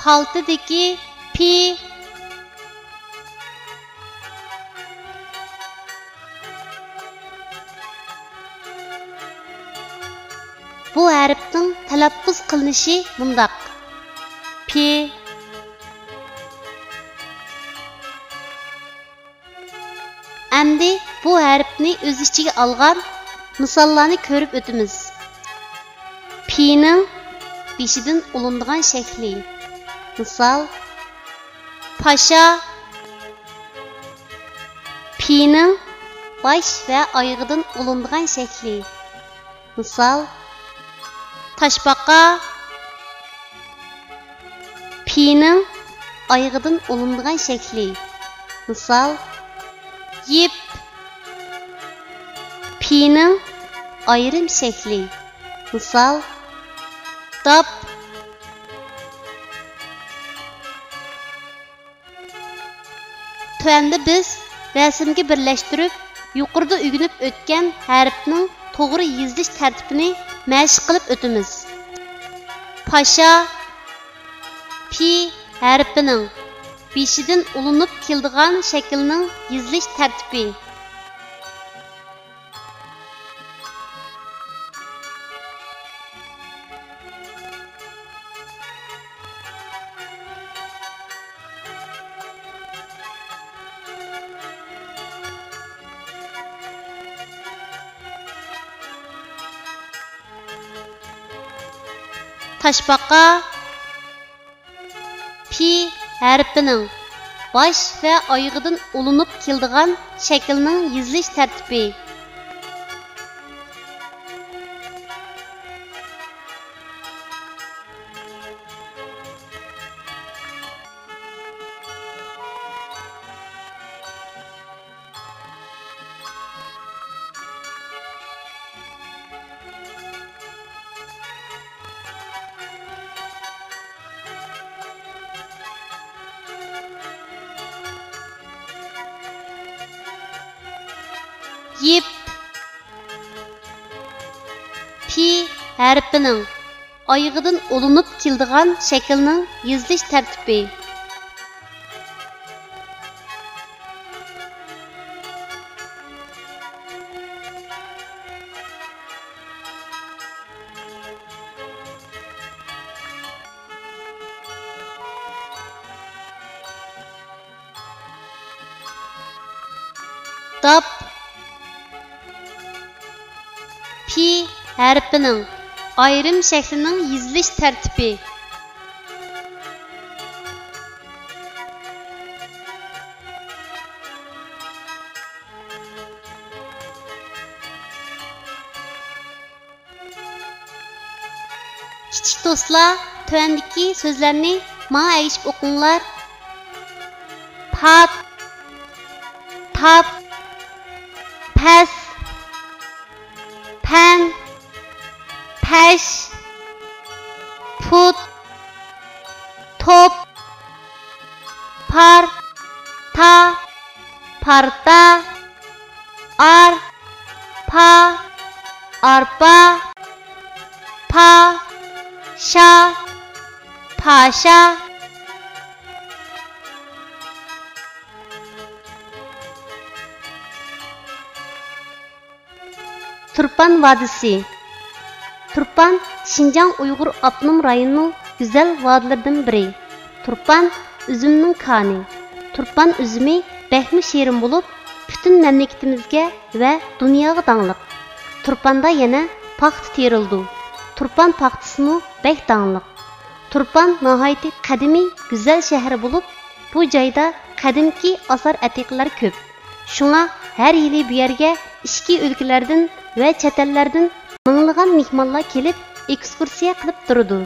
paltidagi pi bu harfning talaffuz qilinishi mundaq. Pi Endi bu harfni o'z ichiga olgan misollarni ko'rib o'tamiz. Pi'ning beshidan olinadigan shakli. Misol: Pasha. Pi'ning bosh va oyog'idan olinadigan shakli. Misol: Toshbaqa. Pi'ning oyog'idan olinadigan shakli. Misol: Yip. Pi'ning ayrim shakli. Misol: Dop. Tuanda biz rasmga birlashtirib, yuqorida o'rganib o'tgan harfning to'g'ri yozilish tartibini mashq qilib o'tamiz. Pasha pi harfining beshidan ulinib keladigan shaklning yozilish tartibi. Toshbaqa pi harfining bosh va oyog'idan olinib keladigan shaklning yozilish tartibi. Yip pi harfining oyog'idan olinib keladigan shaklning yozilish tartibi. Dop pi harfining ayrim shaklining yozilish tartibi. Kichik do'stlar, tuandagi so'zlarni menga ergishib o'qinglar. Pat, tap, pas, pan, pash, put, top, par, ta, parta, ar, pa, arpa, pa, sha, pasha. Turpan Vadisi. Turpan Şinjan Uyghur Avtonom rayonining güzel vadilaridan biri. Turpan üzümning kani. Turpan üzümü bəhmi şirin bo'lib, butun mamlakatimizga va dunyoga dangliq. Turpanda yana paxta terildi. Turpan paxtasimi bək dangliq. Turpan nihoyatda qadimiy, güzel shahar bo'lib, bu joyda qadimki asar atiqlar ko'p. Shunga har yili bu yerga ishki o'lkalardan va chet ellardan minglagan mehmonlar kelib ekskursiya qilib turadi.